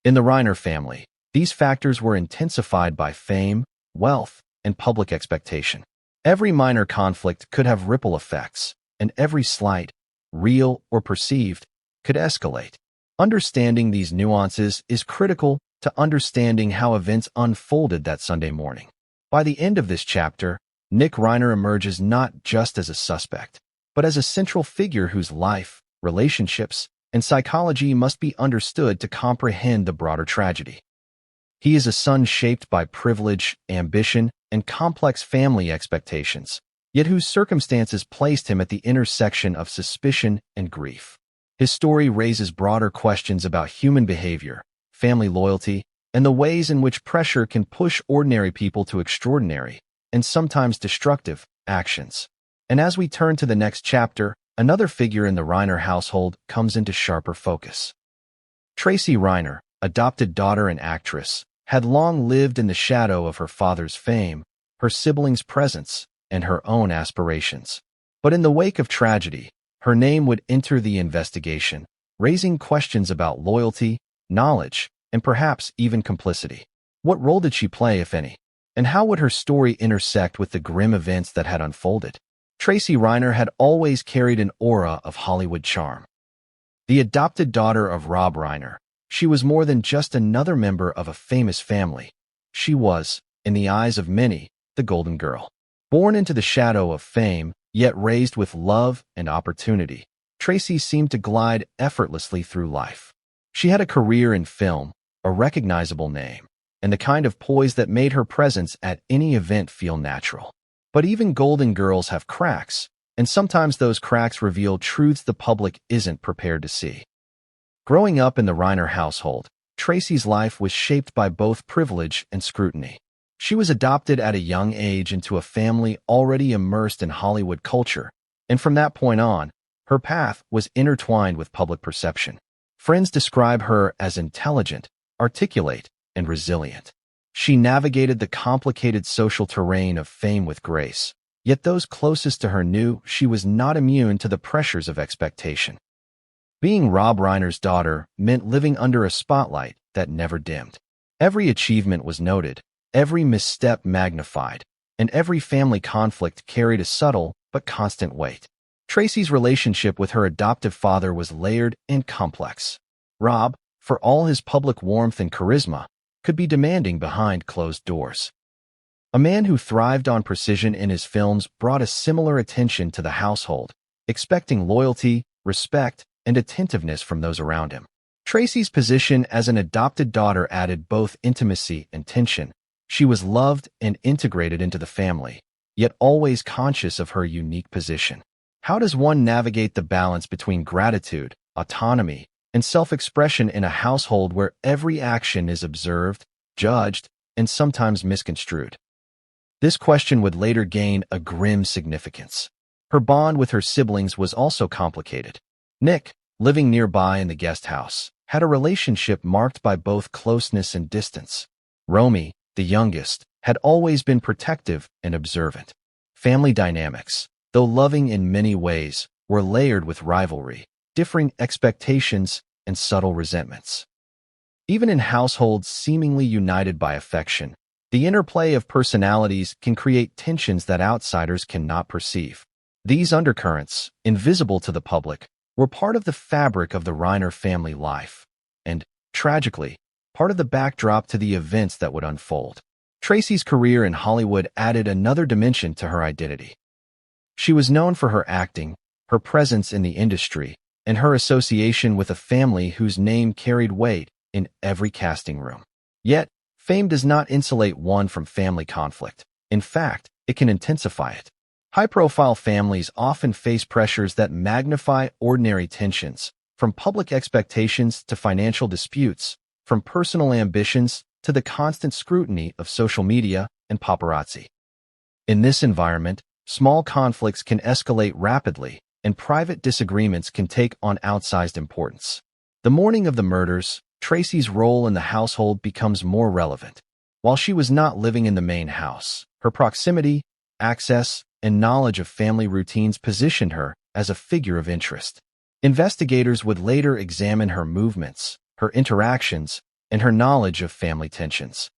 In the Reiner family, these factors were intensified by fame, wealth, and public expectation. Every minor conflict could have ripple effects, and every slight, real or perceived, could escalate. Understanding these nuances is critical to understanding how events unfolded that Sunday morning. By the end of this chapter, Nick Reiner emerges not just as a suspect, but as a central figure whose life, relationships, and psychology must be understood to comprehend the broader tragedy. He is a son shaped by privilege, ambition, and complex family expectations, yet whose circumstances placed him at the intersection of suspicion and grief. His story raises broader questions about human behavior, family loyalty, and the ways in which pressure can push ordinary people to extraordinary, and sometimes destructive, actions. And as we turn to the next chapter, another figure in the Reiner household comes into sharper focus. Tracy Reiner, adopted daughter and actress, had long lived in the shadow of her father's fame, her siblings' presence, and her own aspirations. But in the wake of tragedy, her name would enter the investigation, raising questions about loyalty, knowledge, and perhaps even complicity. What role did she play, if any? And how would her story intersect with the grim events that had unfolded? Tracy Reiner had always carried an aura of Hollywood charm. The adopted daughter of Rob Reiner, she was more than just another member of a famous family. She was, in the eyes of many, the golden girl. Born into the shadow of fame, yet raised with love and opportunity, Tracy seemed to glide effortlessly through life. She had a career in film, a recognizable name, and the kind of poise that made her presence at any event feel natural. But even golden girls have cracks, and sometimes those cracks reveal truths the public isn't prepared to see. Growing up in the Reiner household, Tracy's life was shaped by both privilege and scrutiny. She was adopted at a young age into a family already immersed in Hollywood culture, and from that point on, her path was intertwined with public perception. Friends describe her as intelligent, articulate, and resilient. She navigated the complicated social terrain of fame with grace, yet those closest to her knew she was not immune to the pressures of expectation. Being Rob Reiner's daughter meant living under a spotlight that never dimmed. Every achievement was noted, every misstep magnified, and every family conflict carried a subtle but constant weight. Tracy's relationship with her adoptive father was layered and complex. Rob, for all his public warmth and charisma, could be demanding behind closed doors. A man who thrived on precision in his films brought a similar attention to the household, expecting loyalty, respect, and attentiveness from those around him. Tracy's position as an adopted daughter added both intimacy and tension. She was loved and integrated into the family, yet always conscious of her unique position. How does one navigate the balance between gratitude, autonomy, and self-expression in a household where every action is observed, judged, and sometimes misconstrued? This question would later gain a grim significance. Her bond with her siblings was also complicated. Nick, living nearby in the guest house, had a relationship marked by both closeness and distance. Romy, the youngest, had always been protective and observant. Family dynamics, though loving in many ways, were layered with rivalry, differing expectations, and subtle resentments. Even in households seemingly united by affection, The interplay of personalities can create tensions that outsiders cannot perceive. These undercurrents, invisible to the public, were part of the fabric of the Reiner family life, and, tragically, part of the backdrop to the events that would unfold. Tracy's career in Hollywood added another dimension to her identity. She was known for her acting, her presence in the industry, and her association with a family whose name carried weight in every casting room. Yet, fame does not insulate one from family conflict. In fact, it can intensify it. High-profile families often face pressures that magnify ordinary tensions, from public expectations to financial disputes, from personal ambitions to the constant scrutiny of social media and paparazzi. In this environment, small conflicts can escalate rapidly, and private disagreements can take on outsized importance. The morning of the murders, Tracy's role in the household becomes more relevant. While she was not living in the main house, her proximity, access, and knowledge of family routines positioned her as a figure of interest. Investigators would later examine her movements, her interactions, and her knowledge of family tensions.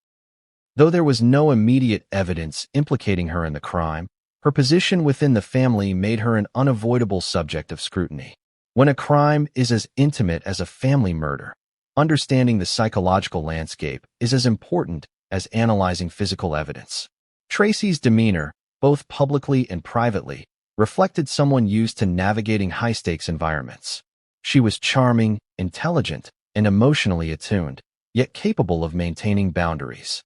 Though there was no immediate evidence implicating her in the crime, her position within the family made her an unavoidable subject of scrutiny. When a crime is as intimate as a family murder, understanding the psychological landscape is as important as analyzing physical evidence. Tracy's demeanor, both publicly and privately, reflected someone used to navigating high-stakes environments. She was charming, intelligent, and emotionally attuned, yet capable of maintaining boundaries.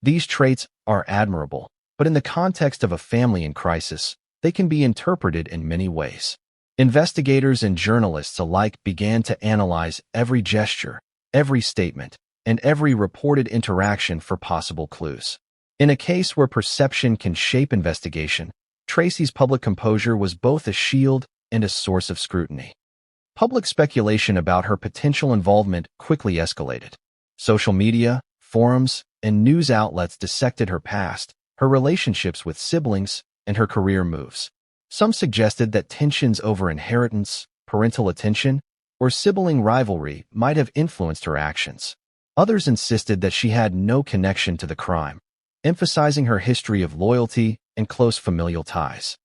These traits are admirable, but in the context of a family in crisis, they can be interpreted in many ways. Investigators and journalists alike began to analyze every gesture, every statement, and every reported interaction for possible clues. In a case where perception can shape investigation, Tracy's public composure was both a shield and a source of scrutiny. Public speculation about her potential involvement quickly escalated. Social media, forums, and news outlets dissected her past, her relationships with siblings, and her career moves. Some suggested that tensions over inheritance, parental attention, or sibling rivalry might have influenced her actions. Others insisted that she had no connection to the crime, emphasizing her history of loyalty and close familial ties.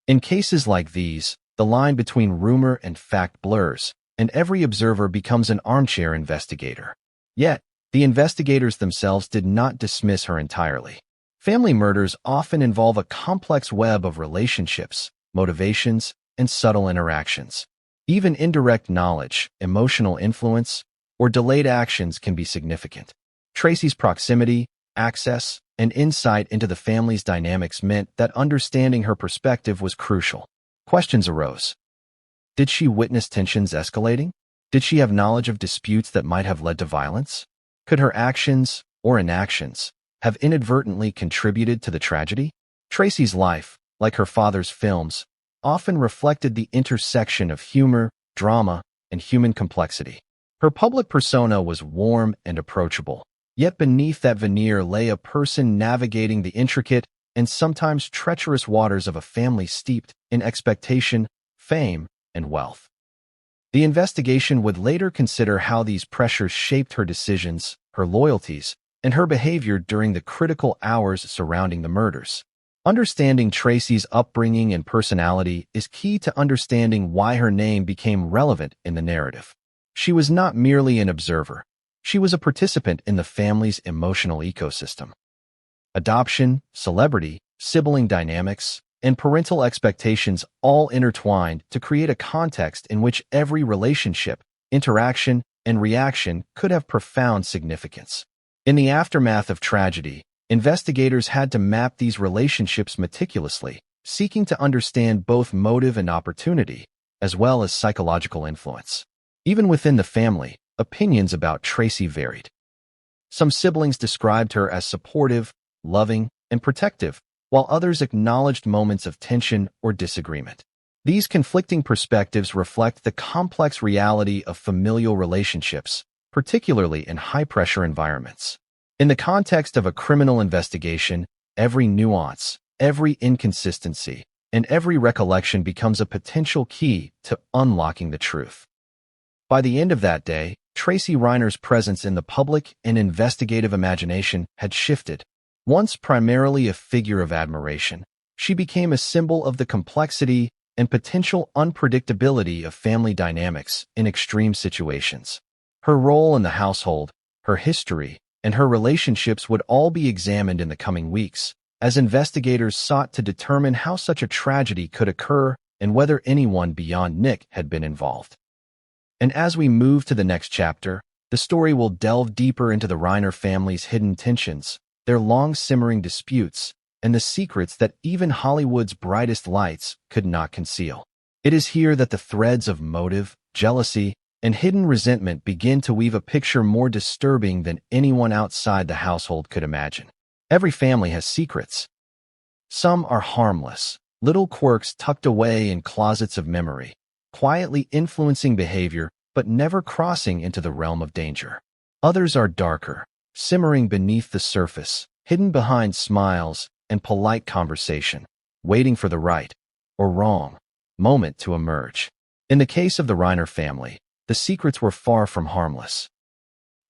In cases like these, the line between rumor and fact blurs, and every observer becomes an armchair investigator. Yet, the investigators themselves did not dismiss her entirely. Family murders often involve a complex web of relationships, motivations, and subtle interactions. Even indirect knowledge, emotional influence, or delayed actions can be significant. Tracy's proximity, access, and insight into the family's dynamics meant that understanding her perspective was crucial. Questions arose. Did she witness tensions escalating? Did she have knowledge of disputes that might have led to violence? Could her actions, or inactions, have inadvertently contributed to the tragedy? Tracy's life, like her father's films, often reflected the intersection of humor, drama, and human complexity. Her public persona was warm and approachable, yet beneath that veneer lay a person navigating the intricate and sometimes treacherous waters of a family steeped in expectation, fame, and wealth. The investigation would later consider how these pressures shaped her decisions, her loyalties, and her behavior during the critical hours surrounding the murders. Understanding Tracy's upbringing and personality is key to understanding why her name became relevant in the narrative. She was not merely an observer. She was a participant in the family's emotional ecosystem. Adoption, celebrity, sibling dynamics, and parental expectations all intertwined to create a context in which every relationship, interaction, and reaction could have profound significance. In the aftermath of tragedy, investigators had to map these relationships meticulously, seeking to understand both motive and opportunity, as well as psychological influence. Even within the family, opinions about Tracy varied. Some siblings described her as supportive, loving, and protective, while others acknowledged moments of tension or disagreement. These conflicting perspectives reflect the complex reality of familial relationships, particularly in high-pressure environments. In the context of a criminal investigation, every nuance, every inconsistency, and every recollection becomes a potential key to unlocking the truth. By the end of that day, Tracy Reiner's presence in the public and investigative imagination had shifted. Once primarily a figure of admiration, she became a symbol of the complexity and potential unpredictability of family dynamics in extreme situations. Her role in the household, her history, and her relationships would all be examined in the coming weeks, as investigators sought to determine how such a tragedy could occur and whether anyone beyond Nick had been involved. And as we move to the next chapter, the story will delve deeper into the Reiner family's hidden tensions, their long-simmering disputes, and the secrets that even Hollywood's brightest lights could not conceal. It is here that the threads of motive, jealousy, and hidden resentment begin to weave a picture more disturbing than anyone outside the household could imagine. Every family has secrets. Some are harmless, little quirks tucked away in closets of memory, quietly influencing behavior but never crossing into the realm of danger. Others are darker, simmering beneath the surface, hidden behind smiles and polite conversation, waiting for the right, or wrong, moment to emerge. In the case of the Reiner family, the secrets were far from harmless.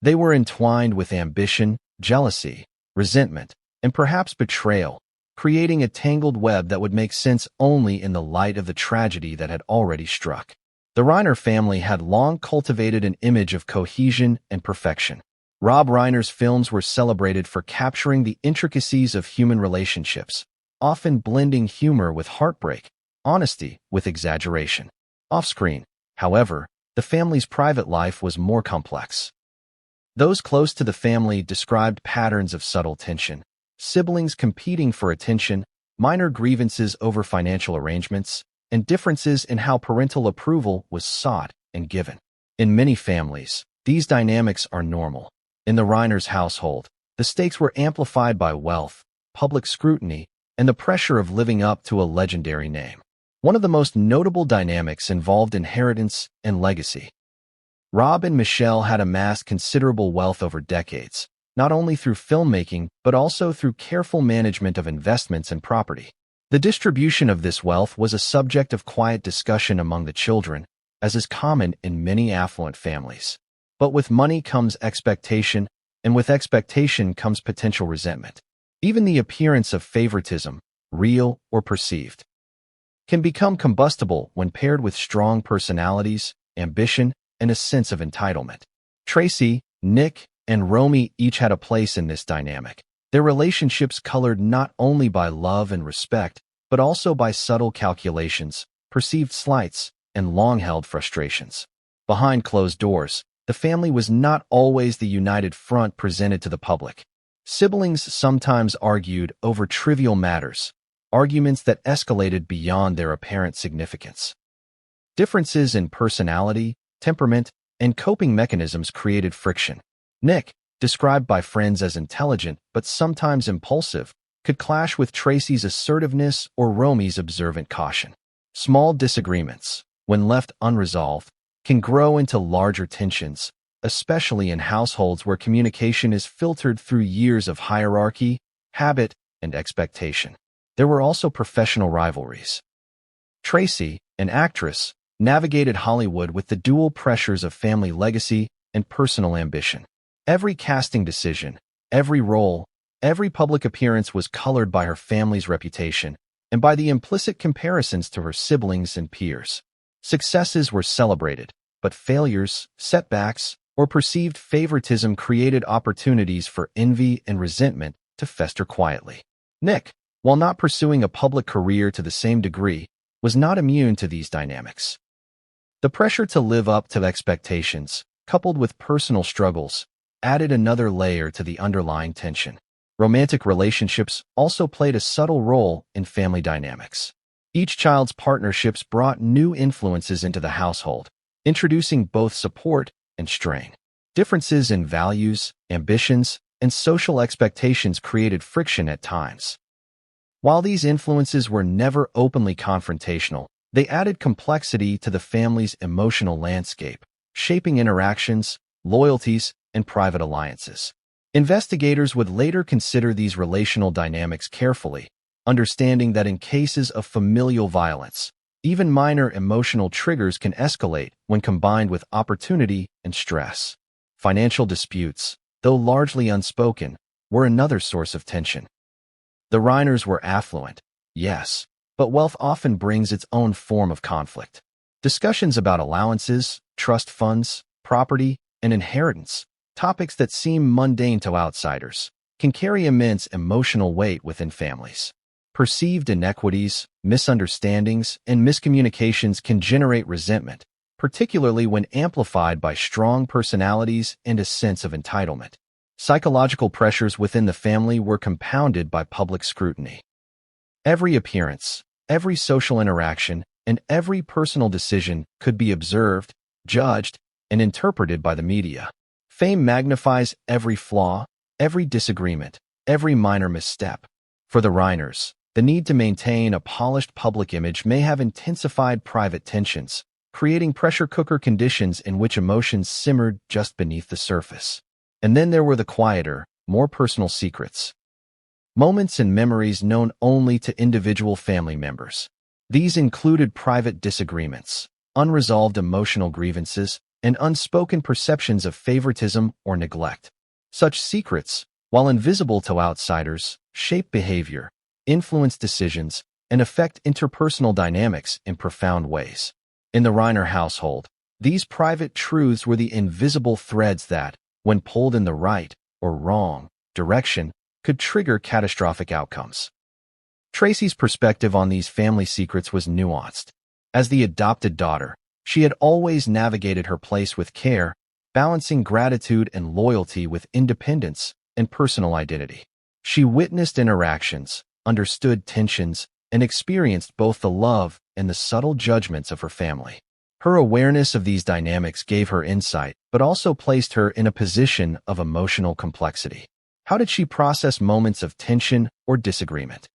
They were entwined with ambition, jealousy, resentment, and perhaps betrayal, creating a tangled web that would make sense only in the light of the tragedy that had already struck. The Reiner family had long cultivated an image of cohesion and perfection. Rob Reiner's films were celebrated for capturing the intricacies of human relationships, often blending humor with heartbreak, honesty with exaggeration. Off-screen, however, the family's private life was more complex. Those close to the family described patterns of subtle tension, siblings competing for attention, minor grievances over financial arrangements, and differences in how parental approval was sought and given. In many families, these dynamics are normal. In the Reiner's household, the stakes were amplified by wealth, public scrutiny, and the pressure of living up to a legendary name. One of the most notable dynamics involved inheritance and legacy. Rob and Michelle had amassed considerable wealth over decades, not only through filmmaking but also through careful management of investments and property. The distribution of this wealth was a subject of quiet discussion among the children, as is common in many affluent families. But with money comes expectation, and with expectation comes potential resentment. Even the appearance of favoritism, real or perceived, can become combustible when paired with strong personalities, ambition, and a sense of entitlement. Tracy, Nick, and Romy each had a place in this dynamic. Their relationships colored not only by love and respect, but also by subtle calculations, perceived slights, and long-held frustrations. Behind closed doors, the family was not always the united front presented to the public. Siblings sometimes argued over trivial matters, arguments that escalated beyond their apparent significance. Differences in personality, temperament, and coping mechanisms created friction. Nick, described by friends as intelligent but sometimes impulsive, could clash with Tracy's assertiveness or Romy's observant caution. Small disagreements, when left unresolved, can grow into larger tensions, especially in households where communication is filtered through years of hierarchy, habit, and expectation. There were also professional rivalries. Tracy, an actress, navigated Hollywood with the dual pressures of family legacy and personal ambition. Every casting decision, every role, every public appearance was colored by her family's reputation and by the implicit comparisons to her siblings and peers. Successes were celebrated, but failures, setbacks, or perceived favoritism created opportunities for envy and resentment to fester quietly. Nick, while not pursuing a public career to the same degree, was not immune to these dynamics. The pressure to live up to expectations, coupled with personal struggles, added another layer to the underlying tension. Romantic relationships also played a subtle role in family dynamics. Each child's partnerships brought new influences into the household, introducing both support and strain. Differences in values, ambitions, and social expectations created friction at times. While these influences were never openly confrontational, they added complexity to the family's emotional landscape, shaping interactions, loyalties, and private alliances. Investigators would later consider these relational dynamics carefully, understanding that in cases of familial violence, Even minor emotional triggers can escalate when combined with opportunity and stress. Financial disputes, though largely unspoken, were another source of tension. The Reiners were affluent, yes, but wealth often brings its own form of conflict. Discussions about allowances, trust funds, property, and inheritance, topics that seem mundane to outsiders, can carry immense emotional weight within families. Perceived inequities, misunderstandings, and miscommunications can generate resentment, particularly when amplified by strong personalities and a sense of entitlement. Psychological pressures within the family were compounded by public scrutiny. Every appearance, every social interaction, and every personal decision could be observed, judged, and interpreted by the media. Fame magnifies every flaw, every disagreement, every minor misstep. For the Reiners, the need to maintain a polished public image may have intensified private tensions, creating pressure cooker conditions in which emotions simmered just beneath the surface. And then there were the quieter, more personal secrets. Moments and memories known only to individual family members. These included private disagreements, unresolved emotional grievances, and unspoken perceptions of favoritism or neglect. Such secrets, while invisible to outsiders, shape behavior, influence decisions, and affect interpersonal dynamics in profound ways. In the Reiner household, these private truths were the invisible threads that, when pulled in the right or wrong direction, could trigger catastrophic outcomes. Tracy's perspective on these family secrets was nuanced. As the adopted daughter, she had always navigated her place with care, balancing gratitude and loyalty with independence and personal identity. She witnessed interactions, understood tensions, and experienced both the love and the subtle judgments of her family. Her awareness of these dynamics gave her insight, but also placed her in a position of emotional complexity. How did she process moments of tension or disagreement?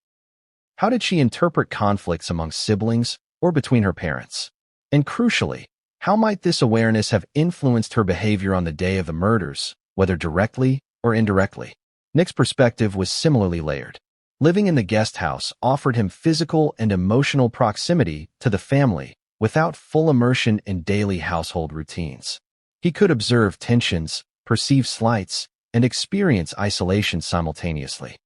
How did she interpret conflicts among siblings or between her parents? And crucially, how might this awareness have influenced her behavior on the day of the murders, whether directly or indirectly? Nick's perspective was similarly layered. Living in the guest house offered him physical and emotional proximity to the family without full immersion in daily household routines. He could observe tensions, perceive slights, and experience isolation simultaneously.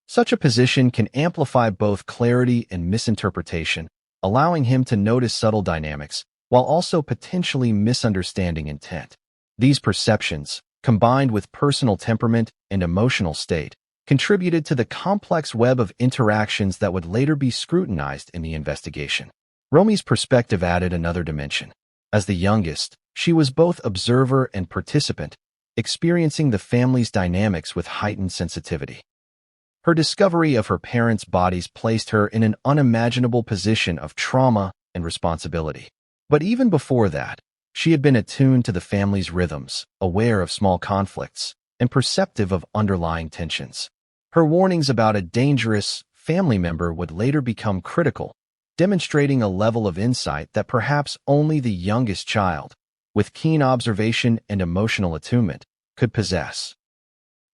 Such a position can amplify both clarity and misinterpretation, allowing him to notice subtle dynamics while also potentially misunderstanding intent. These perceptions, combined with personal temperament and emotional state, contributed to the complex web of interactions that would later be scrutinized in the investigation. Romy's perspective added another dimension. As the youngest, she was both observer and participant, experiencing the family's dynamics with heightened sensitivity. Her discovery of her parents' bodies placed her in an unimaginable position of trauma and responsibility. But even before that, she had been attuned to the family's rhythms, aware of small conflicts, and perceptive of underlying tensions. Her warnings about a dangerous family member would later become critical, demonstrating a level of insight that perhaps only the youngest child, with keen observation and emotional attunement, could possess.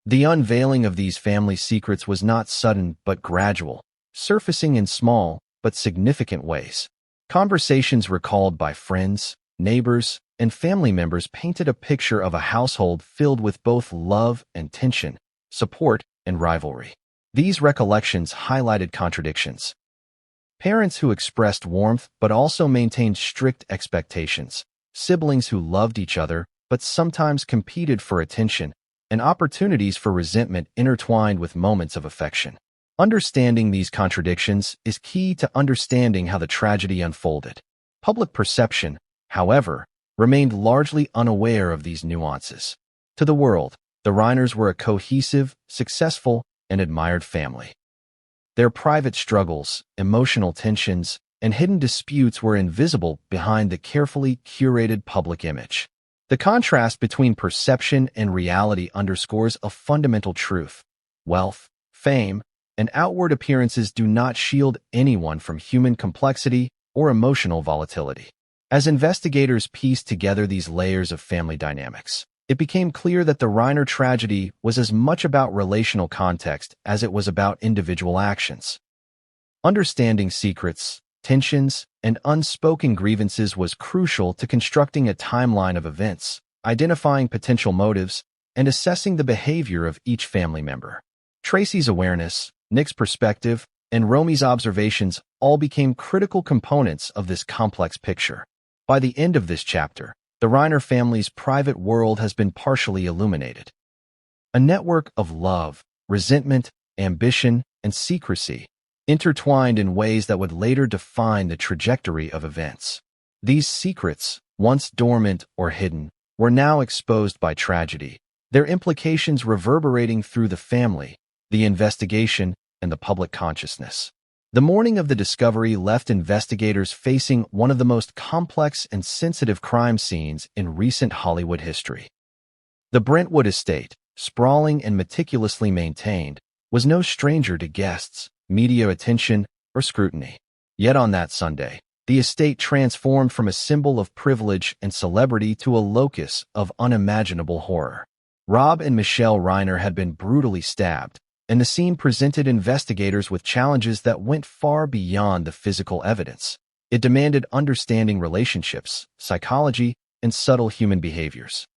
The unveiling of these family secrets was not sudden but gradual, surfacing in small but significant ways. Conversations recalled by friends, neighbors, and family members painted a picture of a household filled with both love and tension, support and rivalry. These recollections highlighted contradictions. Parents who expressed warmth but also maintained strict expectations, siblings who loved each other but sometimes competed for attention, and opportunities for resentment intertwined with moments of affection. Understanding these contradictions is key to understanding how the tragedy unfolded. Public perception, however, remained largely unaware of these nuances. To the world, the Reiners were a cohesive, successful, and admired family. Their private struggles, emotional tensions, and hidden disputes were invisible behind the carefully curated public image. The contrast between perception and reality underscores a fundamental truth. Wealth, fame, and outward appearances do not shield anyone from human complexity or emotional volatility. As investigators pieced together these layers of family dynamics, it became clear that the Reiner tragedy was as much about relational context as it was about individual actions. Understanding secrets, tensions, and unspoken grievances was crucial to constructing a timeline of events, identifying potential motives, and assessing the behavior of each family member. Tracy's awareness, Nick's perspective, and Romy's observations all became critical components of this complex picture. By the end of this chapter, the Reiner family's private world has been partially illuminated. A network of love, resentment, ambition, and secrecy, intertwined in ways that would later define the trajectory of events. These secrets, once dormant or hidden, were now exposed by tragedy, their implications reverberating through the family, the investigation, and the public consciousness. The morning of the discovery left investigators facing one of the most complex and sensitive crime scenes in recent Hollywood history. The Brentwood estate, sprawling and meticulously maintained, was no stranger to guests, media attention, or scrutiny. Yet on that Sunday, the estate transformed from a symbol of privilege and celebrity to a locus of unimaginable horror. Rob and Michelle Reiner had been brutally stabbed, and the scene presented investigators with challenges that went far beyond the physical evidence. It demanded understanding relationships, psychology, and subtle human behaviors.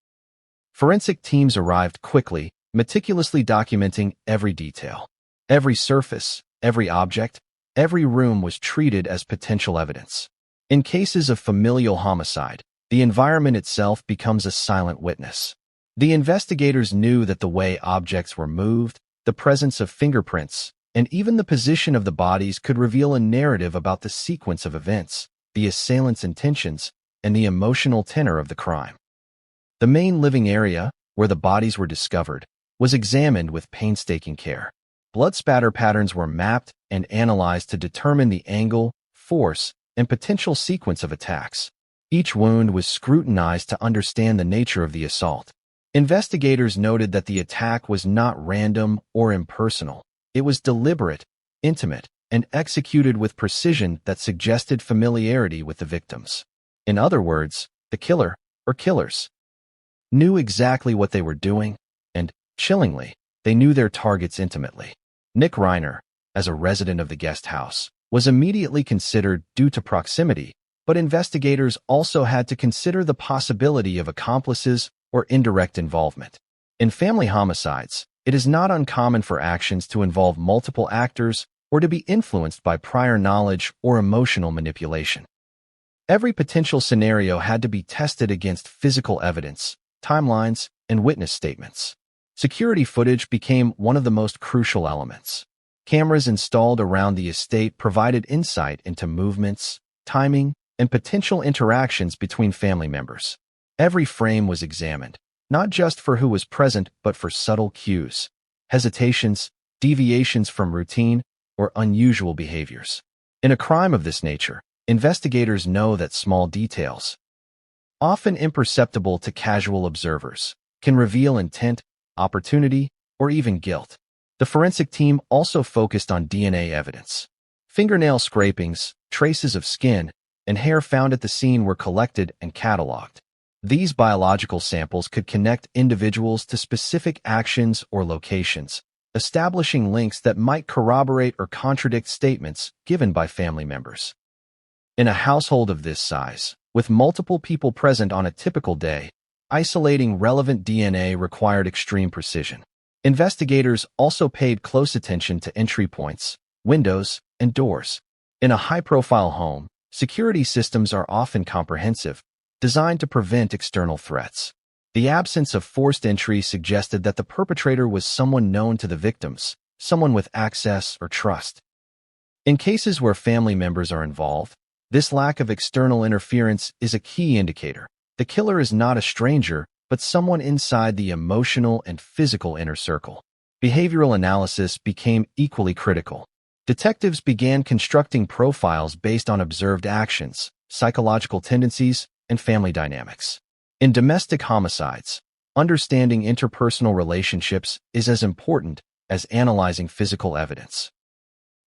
Forensic teams arrived quickly, meticulously documenting every detail. Every surface, every object, every room was treated as potential evidence. In cases of familial homicide, the environment itself becomes a silent witness. The investigators knew that the way objects were moved, the presence of fingerprints, and even the position of the bodies could reveal a narrative about the sequence of events, the assailant's intentions, and the emotional tenor of the crime. The main living area, where the bodies were discovered, was examined with painstaking care. Blood spatter patterns were mapped and analyzed to determine the angle, force, and potential sequence of attacks. Each wound was scrutinized to understand the nature of the assault. Investigators noted that the attack was not random or impersonal. It was deliberate, intimate, and executed with precision that suggested familiarity with the victims. In other words, the killer, or killers, knew exactly what they were doing, and, chillingly, they knew their targets intimately. Nick Reiner, as a resident of the guest house, was immediately considered due to proximity, but investigators also had to consider the possibility of accomplices or indirect involvement. In family homicides, it is not uncommon for actions to involve multiple actors or to be influenced by prior knowledge or emotional manipulation. Every potential scenario had to be tested against physical evidence, timelines, and witness statements. Security footage became one of the most crucial elements. Cameras installed around the estate provided insight into movements, timing, and potential interactions between family members. Every frame was examined, not just for who was present, but for subtle cues, hesitations, deviations from routine, or unusual behaviors. In a crime of this nature, investigators know that small details, often imperceptible to casual observers, can reveal intent, opportunity, or even guilt. The forensic team also focused on DNA evidence. Fingernail scrapings, traces of skin, and hair found at the scene were collected and cataloged. These biological samples could connect individuals to specific actions or locations, establishing links that might corroborate or contradict statements given by family members. In a household of this size, with multiple people present on a typical day, isolating relevant DNA required extreme precision. Investigators also paid close attention to entry points, windows, and doors. In a high-profile home, security systems are often comprehensive, designed to prevent external threats. The absence of forced entry suggested that the perpetrator was someone known to the victims, someone with access or trust. In cases where family members are involved, this lack of external interference is a key indicator. The killer is not a stranger, but someone inside the emotional and physical inner circle. Behavioral analysis became equally critical. Detectives began constructing profiles based on observed actions, psychological tendencies, and family dynamics. In domestic homicides, understanding interpersonal relationships is as important as analyzing physical evidence.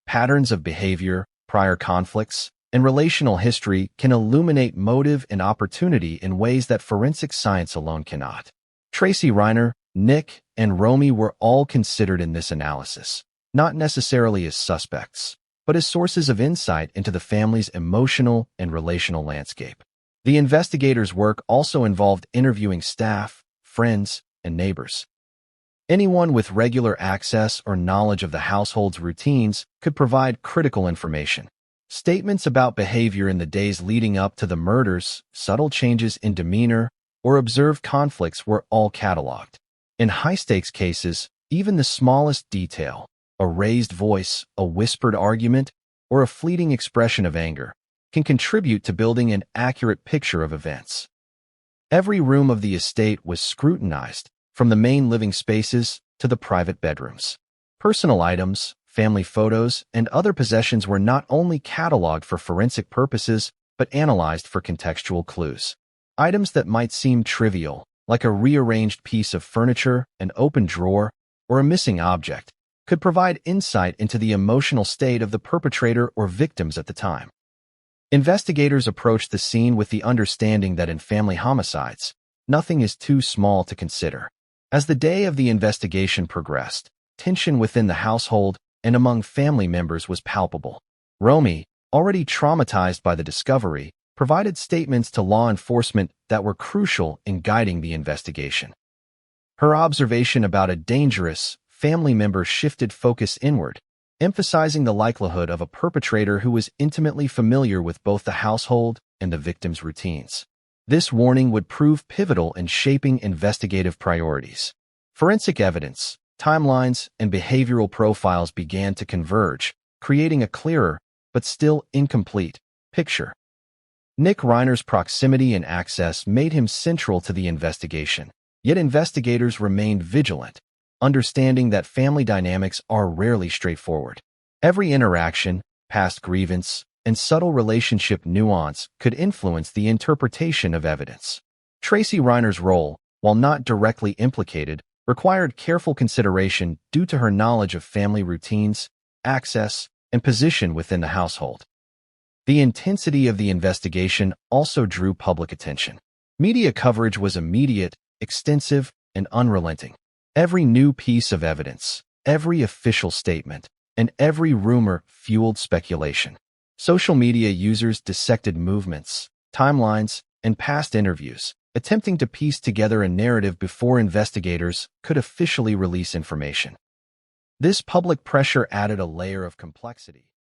Patterns of behavior, prior conflicts, and relational history can illuminate motive and opportunity in ways that forensic science alone cannot. Tracy Reiner, Nick, and Romy were all considered in this analysis, not necessarily as suspects, but as sources of insight into the family's emotional and relational landscape. The investigators' work also involved interviewing staff, friends, and neighbors. Anyone with regular access or knowledge of the household's routines could provide critical information. Statements about behavior in the days leading up to the murders, subtle changes in demeanor, or observed conflicts were all cataloged. In high-stakes cases, even the smallest detail, a raised voice, a whispered argument, or a fleeting expression of anger, can contribute to building an accurate picture of events. Every room of the estate was scrutinized, from the main living spaces to the private bedrooms. Personal items, family photos, and other possessions were not only cataloged for forensic purposes, but analyzed for contextual clues. Items that might seem trivial, like a rearranged piece of furniture, an open drawer, or a missing object, could provide insight into the emotional state of the perpetrator or victims at the time. Investigators approached the scene with the understanding that in family homicides, nothing is too small to consider. As the day of the investigation progressed, tension within the household and among family members was palpable. Romy, already traumatized by the discovery, provided statements to law enforcement that were crucial in guiding the investigation. Her observation about a dangerous family member shifted focus inward, emphasizing the likelihood of a perpetrator who was intimately familiar with both the household and the victim's routines. This warning would prove pivotal in shaping investigative priorities. Forensic evidence, timelines, and behavioral profiles began to converge, creating a clearer, but still incomplete, picture. Nick Reiner's proximity and access made him central to the investigation, yet investigators remained vigilant, understanding that family dynamics are rarely straightforward. Every interaction, past grievance, and subtle relationship nuance could influence the interpretation of evidence. Tracy Reiner's role, while not directly implicated, required careful consideration due to her knowledge of family routines, access, and position within the household. The intensity of the investigation also drew public attention. Media coverage was immediate, extensive, and unrelenting. Every new piece of evidence, every official statement, and every rumor fueled speculation. Social media users dissected movements, timelines, and past interviews, attempting to piece together a narrative before investigators could officially release information. This public pressure added a layer of complexity.